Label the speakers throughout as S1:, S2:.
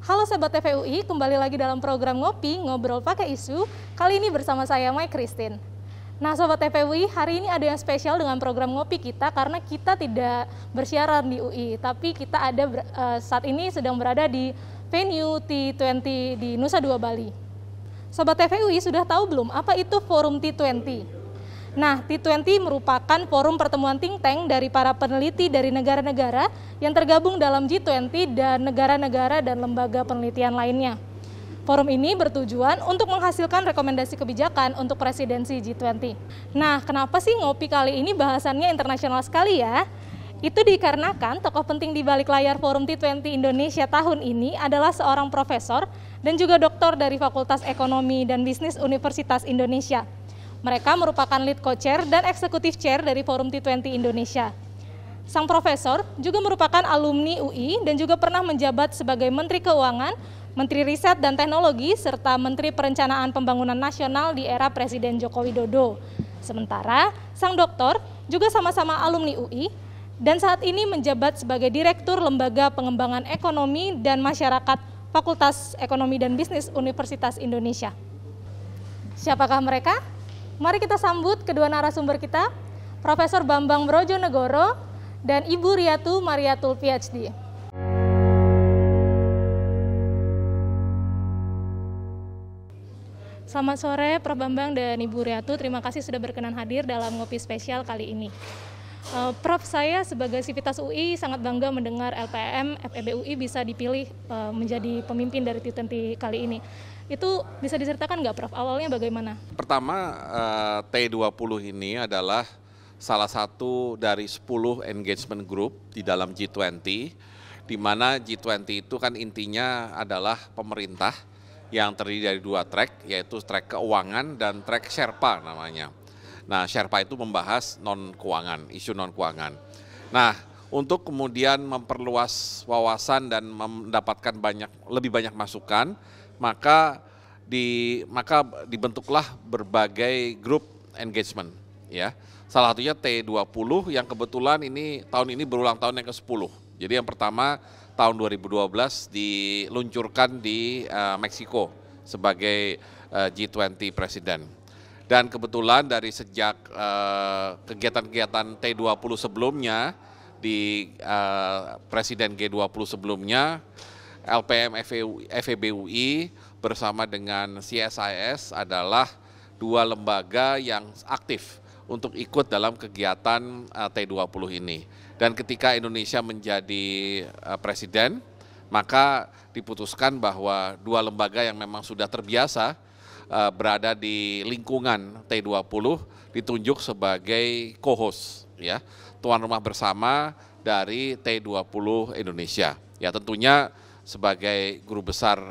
S1: Halo Sobat TVUI, kembali lagi dalam program Ngopi, Ngobrol Pakai Isu. Kali ini bersama saya, Mai Christine. Nah Sobat TVUI, hari ini ada yang spesial dengan program Ngopi kita karena kita tidak bersiaran di UI, tapi kita ada saat ini sedang berada di venue T20 di Nusa Dua Bali. Sobat TVUI sudah tahu belum apa itu Forum T20? Nah, T20 merupakan forum pertemuan think tank dari para peneliti dari negara-negara yang tergabung dalam G20 dan negara-negara dan lembaga penelitian lainnya. Forum ini bertujuan untuk menghasilkan rekomendasi kebijakan untuk presidensi G20. Nah, kenapa sih ngopi kali ini bahasannya internasional sekali ya? Itu dikarenakan tokoh penting di balik layar Forum T20 Indonesia tahun ini adalah seorang profesor dan juga doktor dari Fakultas Ekonomi dan Bisnis Universitas Indonesia. Mereka merupakan lead co-chair dan eksekutif chair dari Forum T20 Indonesia. Sang profesor juga merupakan alumni UI dan juga pernah menjabat sebagai Menteri Keuangan, Menteri Riset dan Teknologi, serta Menteri Perencanaan Pembangunan Nasional di era Presiden Joko Widodo. Sementara, sang doktor juga sama-sama alumni UI dan saat ini menjabat sebagai Direktur Lembaga Pengembangan Ekonomi dan Masyarakat Fakultas Ekonomi dan Bisnis Universitas Indonesia. Siapakah mereka? Mari kita sambut kedua narasumber kita, Profesor Bambang Brojonegoro dan Ibu Riatu Mariatul PhD. Selamat sore Prof. Bambang dan Ibu Riatu, terima kasih sudah berkenan hadir dalam Ngopi Spesial kali ini. Prof, saya sebagai Sivitas UI sangat bangga mendengar LPM FEB UI bisa dipilih menjadi pemimpin dari T20 kali ini. Itu bisa diceritakan nggak Prof, awalnya bagaimana?
S2: Pertama, T20 ini adalah salah satu dari 10 engagement group di dalam G20, di mana G20 itu kan intinya adalah pemerintah yang terdiri dari 2 track, yaitu track keuangan dan track Sherpa namanya. Nah, Sherpa itu membahas non-keuangan, isu non-keuangan. Nah, untuk kemudian memperluas wawasan dan mendapatkan lebih banyak masukan, maka dibentuklah berbagai grup engagement ya. Salah satunya T20 yang kebetulan tahun ini berulang tahun yang ke-10. Jadi yang pertama tahun 2012 diluncurkan di Meksiko sebagai G20 Presiden. Dan kebetulan dari sejak kegiatan-kegiatan T20 sebelumnya di Presiden G20 sebelumnya, LPM FEB UI bersama dengan CSIS adalah 2 lembaga yang aktif untuk ikut dalam kegiatan T20 ini. Dan ketika Indonesia menjadi presiden, maka diputuskan bahwa 2 lembaga yang memang sudah terbiasa berada di lingkungan T20 ditunjuk sebagai co-host, ya, tuan rumah bersama dari T20 Indonesia. Ya, tentunya sebagai guru besar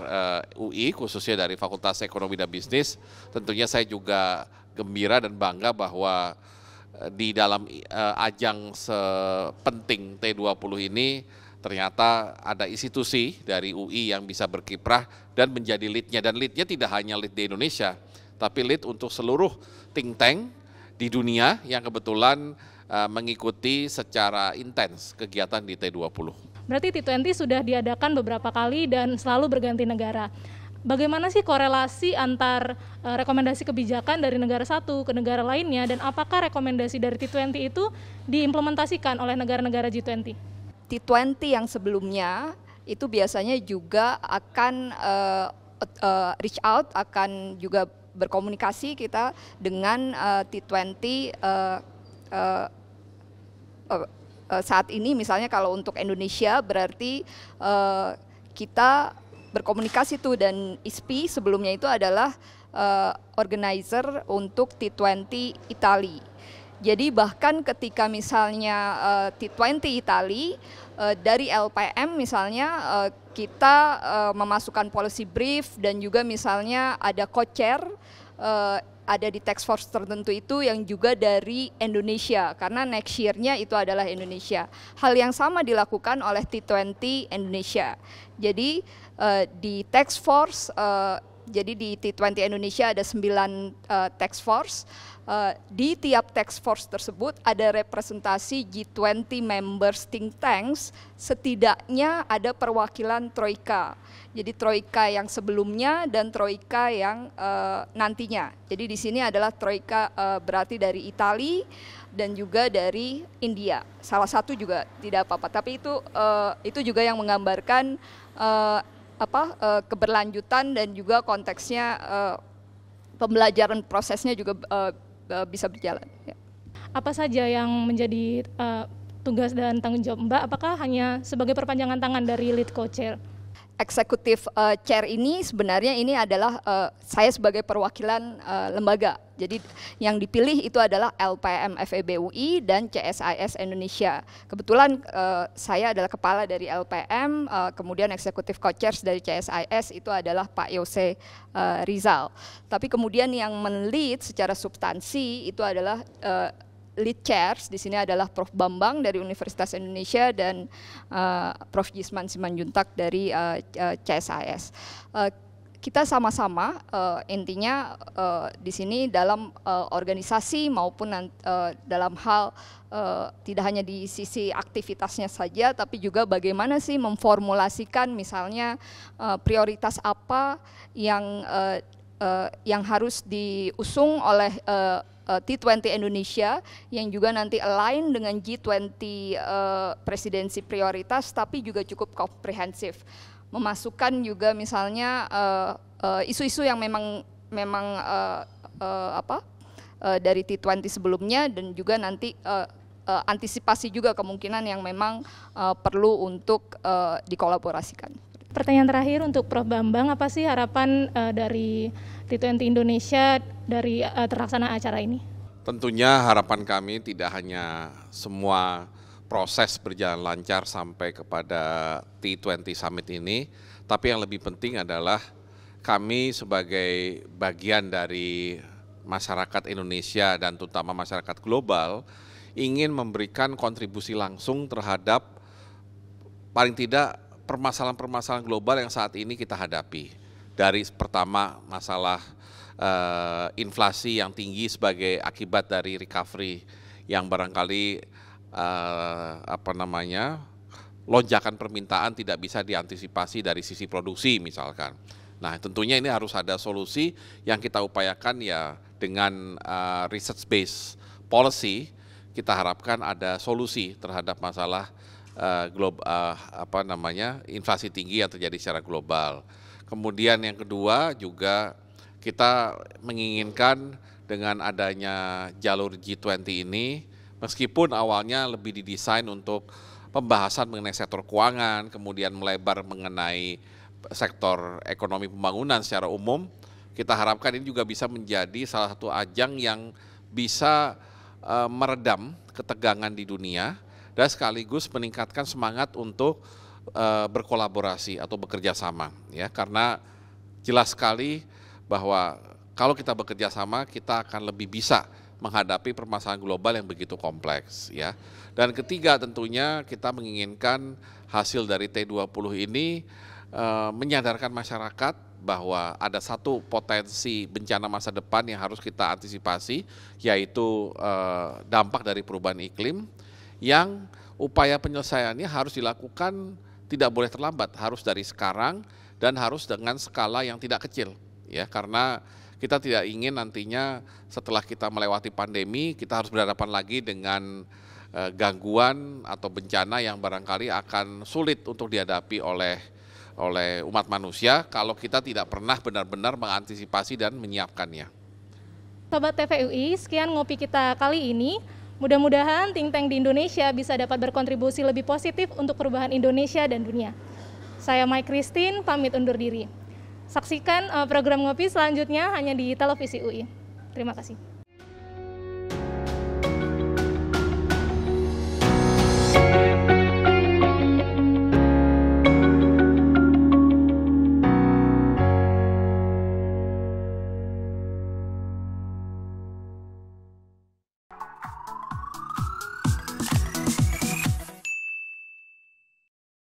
S2: UI, khususnya dari Fakultas Ekonomi dan Bisnis, tentunya saya juga gembira dan bangga bahwa di dalam ajang sepenting T20 ini ternyata ada institusi dari UI yang bisa berkiprah dan menjadi lead-nya. Dan lead-nya tidak hanya lead di Indonesia, tapi lead untuk seluruh think tank di dunia yang kebetulan mengikuti secara intens kegiatan di T20.
S1: Berarti T20 sudah diadakan beberapa kali dan selalu berganti negara. Bagaimana sih korelasi antar rekomendasi kebijakan dari negara satu ke negara lainnya, dan apakah rekomendasi dari T20 itu diimplementasikan oleh negara-negara G20?
S3: T20 yang sebelumnya itu biasanya juga akan reach out, akan juga berkomunikasi kita dengan T20 saat ini. Misalnya kalau untuk Indonesia berarti kita berkomunikasi tuh, dan ISPI sebelumnya itu adalah organizer untuk T20 Italia. Jadi bahkan ketika misalnya T20 Italia dari LPM misalnya kita memasukkan policy brief dan juga misalnya ada co-chair ada di task force tertentu itu yang juga dari Indonesia, karena next year-nya itu adalah Indonesia. Hal yang sama dilakukan oleh T20 Indonesia. Jadi di task force, jadi di T20 Indonesia ada 9 task force. Di tiap task force tersebut ada representasi G20 members think tanks, setidaknya ada perwakilan Troika. Jadi Troika yang sebelumnya dan Troika yang nantinya. Jadi di sini adalah Troika berarti dari Italia dan juga dari India. Salah satu juga tidak apa-apa, tapi itu juga yang menggambarkan keberlanjutan dan juga konteksnya pembelajaran prosesnya juga bisa berjalan. Ya.
S1: Apa saja yang menjadi tugas dan tanggung jawab Mbak? Apakah hanya sebagai perpanjangan tangan dari lead co-chair?
S3: Eksekutif chair ini sebenarnya ini adalah saya sebagai perwakilan lembaga. Jadi yang dipilih itu adalah LPM FEB UI dan CSIS Indonesia. Kebetulan saya adalah kepala dari LPM, kemudian eksekutif co-chairs dari CSIS itu adalah Pak Yose Rizal. Tapi kemudian yang men-lead secara substansi itu adalah lead chairs di sini adalah Prof. Bambang dari Universitas Indonesia dan Prof. Gisman Simanjuntak dari CSIS. Kita sama-sama intinya di sini dalam organisasi maupun dalam hal tidak hanya di sisi aktivitasnya saja, tapi juga bagaimana sih memformulasikan misalnya prioritas apa yang harus diusung oleh T20 Indonesia yang juga nanti align dengan G20 presidensi prioritas, tapi juga cukup komprehensif, memasukkan juga misalnya isu-isu yang memang dari T20 sebelumnya dan juga nanti antisipasi juga kemungkinan yang memang perlu untuk dikolaborasikan.
S1: Pertanyaan terakhir untuk Prof. Bambang, apa sih harapan dari T20 Indonesia dari terlaksana acara ini?
S2: Tentunya harapan kami tidak hanya semua proses berjalan lancar sampai kepada T20 Summit ini, tapi yang lebih penting adalah kami sebagai bagian dari masyarakat Indonesia dan terutama masyarakat global ingin memberikan kontribusi langsung terhadap paling tidak permasalahan-permasalahan global yang saat ini kita hadapi. Dari pertama masalah inflasi yang tinggi sebagai akibat dari recovery yang barangkali lonjakan permintaan tidak bisa diantisipasi dari sisi produksi misalkan. Nah tentunya ini harus ada solusi yang kita upayakan ya dengan research based policy. Kita harapkan ada solusi terhadap masalah inflasi tinggi yang terjadi secara global. Kemudian yang kedua juga kita menginginkan dengan adanya jalur G20 ini, meskipun awalnya lebih didesain untuk pembahasan mengenai sektor keuangan, kemudian melebar mengenai sektor ekonomi pembangunan secara umum, kita harapkan ini juga bisa menjadi salah satu ajang yang bisa meredam ketegangan di dunia dan sekaligus meningkatkan semangat untuk berkolaborasi atau bekerja sama, ya, karena jelas sekali bahwa kalau kita bekerja sama kita akan lebih bisa menghadapi permasalahan global yang begitu kompleks, ya. Dan ketiga tentunya kita menginginkan hasil dari T20 ini menyadarkan masyarakat bahwa ada satu potensi bencana masa depan yang harus kita antisipasi, yaitu dampak dari perubahan iklim yang upaya penyelesaiannya harus dilakukan tidak boleh terlambat, harus dari sekarang dan harus dengan skala yang tidak kecil, ya, karena kita tidak ingin nantinya setelah kita melewati pandemi kita harus berhadapan lagi dengan gangguan atau bencana yang barangkali akan sulit untuk dihadapi oleh umat manusia kalau kita tidak pernah benar-benar mengantisipasi dan menyiapkannya.
S1: Sobat TVUI, sekian ngopi kita kali ini. Mudah-mudahan think tank di Indonesia bisa dapat berkontribusi lebih positif untuk perubahan Indonesia dan dunia. Saya Mai Christine, pamit undur diri. Saksikan program ngopi selanjutnya hanya di televisi UI. Terima kasih.